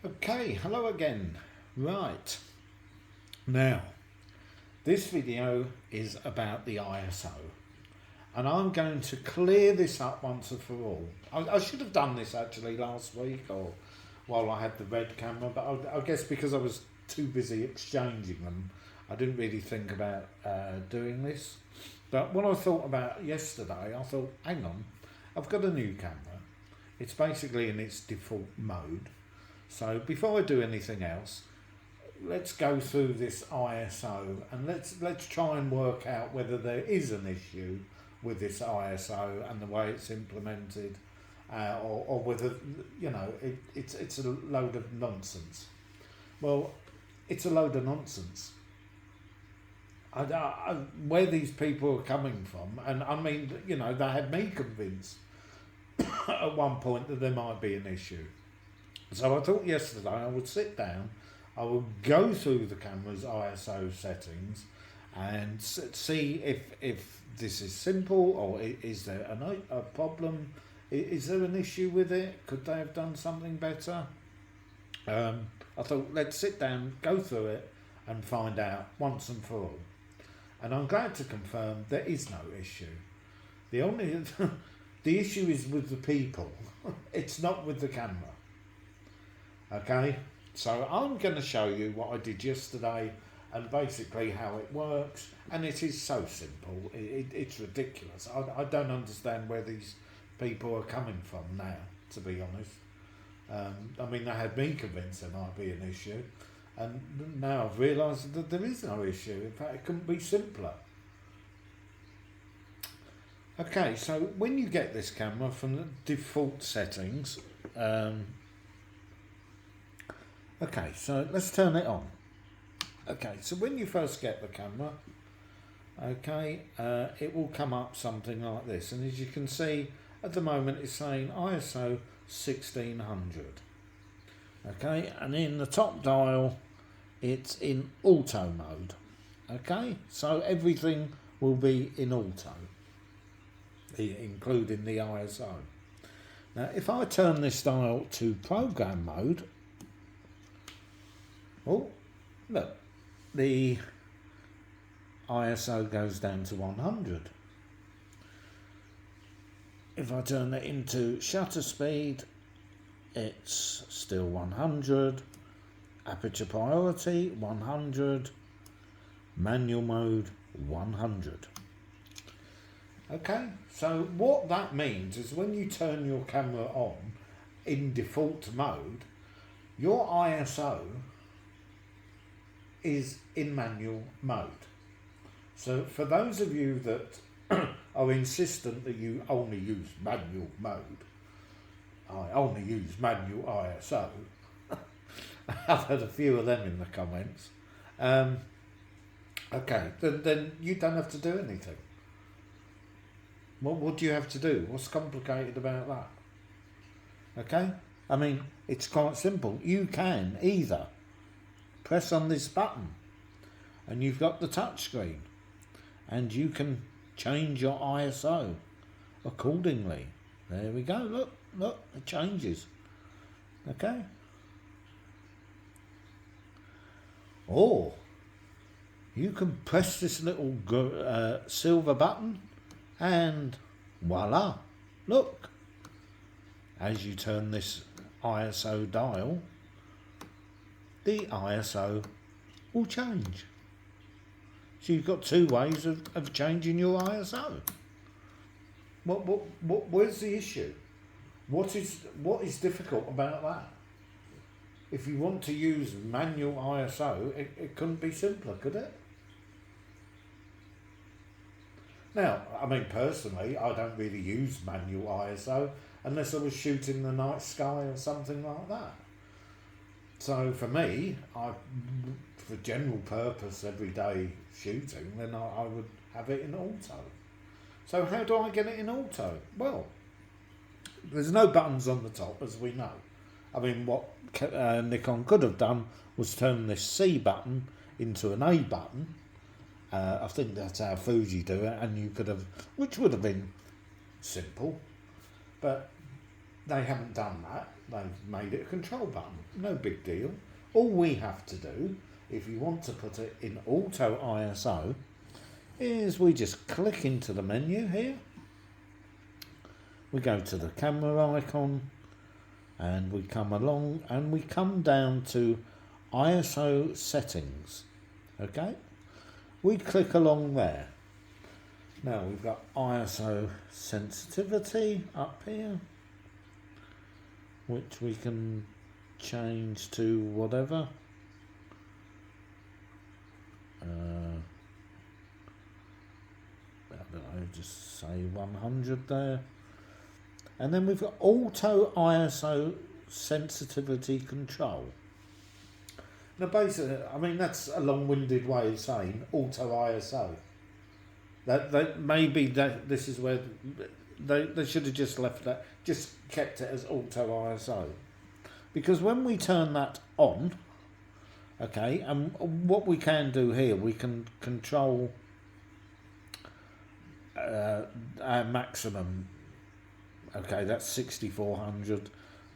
Okay, hello again. Right, now this video is about the ISO and I'm going to clear this up once and for all. I should have done this actually last week or while I had the red camera, but I guess because I was too busy exchanging them, I didn't really think about doing this. But when I thought about yesterday, I thought, hang on, I've got a new camera. It's basically in its default mode. So before I do anything else, let's go through this ISO and let's try and work out whether there is an issue with this ISO and the way it's implemented, or whether it's a load of nonsense. Well, it's a load of nonsense. Where these people are coming from, and I mean, they had me convinced at one point that there might be an issue. So I thought yesterday I would sit down, I would go through the camera's ISO settings and see if this is simple or is there a problem, is there an issue with it, could they have done something better. I thought let's sit down, go through it and find out once and for all. And I'm glad to confirm there is no issue. The issue is with the people, it's not with the camera. Okay, so I'm going to show you what I did yesterday and basically how it works, and it is so simple, it's ridiculous. I don't understand where these people are coming from now, to be honest. I mean, they had me convinced there might be an issue, and now I've realised that there is no issue. In fact, it couldn't be simpler. Okay, so when you get this camera from the default settings, okay, so let's turn it on. Okay, so when you first get the camera, okay, it will come up something like this, and as you can see at the moment it's saying ISO 1600. Okay, and in the top dial it's in auto mode. Okay, so everything will be in auto, including the ISO. Now if I turn this dial to program mode, oh, look, the ISO goes down to 100. If I turn it into shutter speed, it's still 100. Aperture priority, 100. Manual mode, 100. Okay, so what that means is when you turn your camera on in default mode, your ISO is in manual mode. So for those of you that are insistent that you only use manual mode, I only use manual ISO. I've had a few of them in the comments. Okay, then you don't have to do anything. What do you have to do? What's complicated about that? Okay, I mean, it's quite simple. You can either press on this button and you've got the touch screen and you can change your ISO accordingly. There we go, look, it changes. Okay, or you can press this little silver button and voila, look, as you turn this ISO dial, the ISO will change. So you've got two ways of changing your ISO. Where's the issue? What is difficult about that? If you want to use manual ISO, it couldn't be simpler, could it? Now, I mean, personally, I don't really use manual ISO unless I was shooting the night sky or something like that. So for me, for general purpose everyday shooting, then I would have it in auto. So how do I get it in auto? Well, there's no buttons on the top, as we know. I mean, what Nikon could have done was turn this C button into an A button. I think that's how Fuji do it, and you could have, which would have been simple, but they haven't done that. they've made it a control button. No big deal. All we have to do, if you want to put it in auto ISO, is we just click into the menu here. We go to the camera icon and we come along and we come down to ISO settings. Okay, we click along there. Now we've got ISO sensitivity up here, which we can change to whatever. I don't know, just say 100 there. And then we've got auto ISO sensitivity control. Now basically, I mean, that's a long-winded way of saying auto ISO. That maybe that this is where they should have just left that, just kept it as auto ISO. Because when we turn that on, okay, and what we can do here, we can control our maximum. Okay, that's 6400.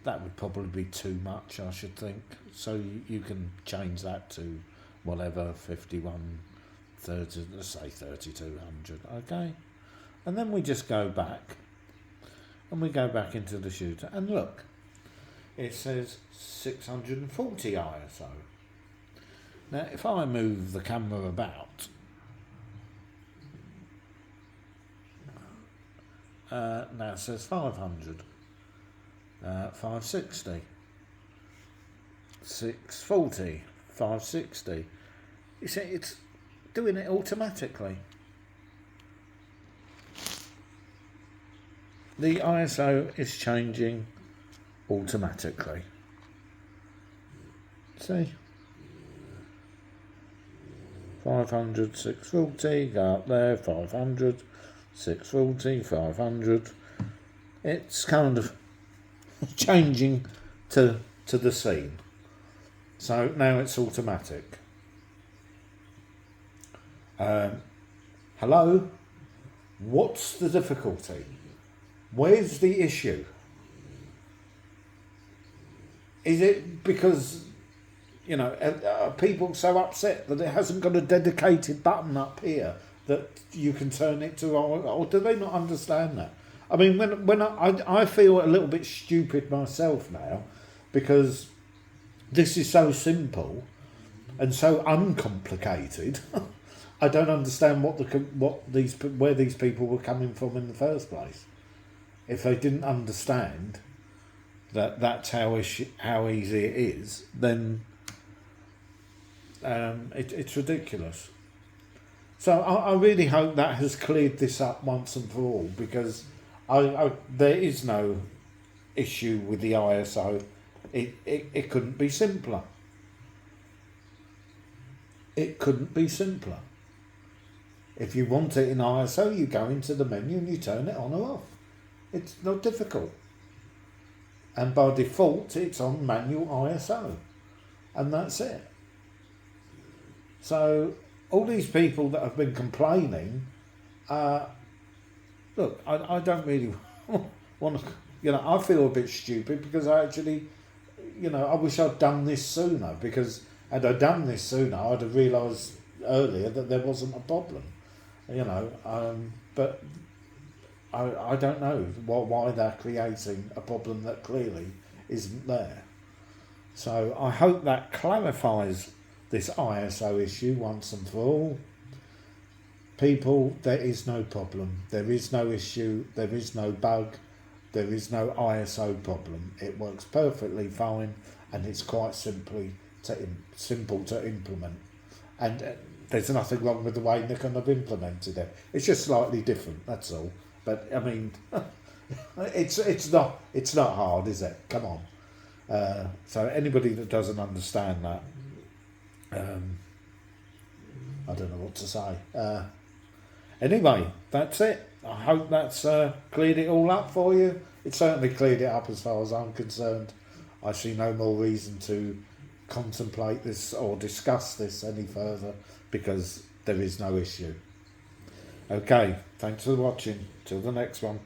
That would probably be too much, I should think. So you can change that to whatever, 51, 30, let's say 3200. Okay, and then we just go back, and we go back into the shooter, and look, it says 640 ISO. Now, if I move the camera about, now it says 500, 560, 640, 560. You see, it's doing it automatically. The ISO is changing automatically. See? 500, 640, go up there, 500, 640, 500. It's kind of changing to the scene. So now it's automatic. Hello? What's the difficulty? Where's the issue? Is it because, you know, are people so upset that it hasn't got a dedicated button up here that you can turn it to, or do they not understand that? I mean, when I feel a little bit stupid myself now, because this is so simple and so uncomplicated. I don't understand where these people were coming from in the first place. If they didn't understand that that's how easy it is, then it's ridiculous. So I really hope that has cleared this up once and for all, because there is no issue with the ISO. It couldn't be simpler. It couldn't be simpler. If you want it in ISO, you go into the menu and you turn it on or off. It's not difficult. And by default, it's on manual ISO. And that's it. So all these people that have been complaining, look, I don't really want to, you know, I feel a bit stupid because I actually, you know, I wish I'd done this sooner, because had I done this sooner, I'd have realised earlier that there wasn't a problem, you know, but I don't know why they're creating a problem that clearly isn't there. So I hope that clarifies this ISO issue once and for all. People, there is no problem. There is no issue. There is no bug. There is no ISO problem. It works perfectly fine, and it's quite simple to implement. And there's nothing wrong with the way Nikon have implemented it. It's just slightly different. That's all. But I mean, it's not hard, is it? Come on. So anybody that doesn't understand that, I don't know what to say. Anyway, that's it. I hope that's cleared it all up for you. It certainly cleared it up as far as I'm concerned. I see no more reason to contemplate this or discuss this any further, because there is no issue. Okay, thanks for watching. Till the next one.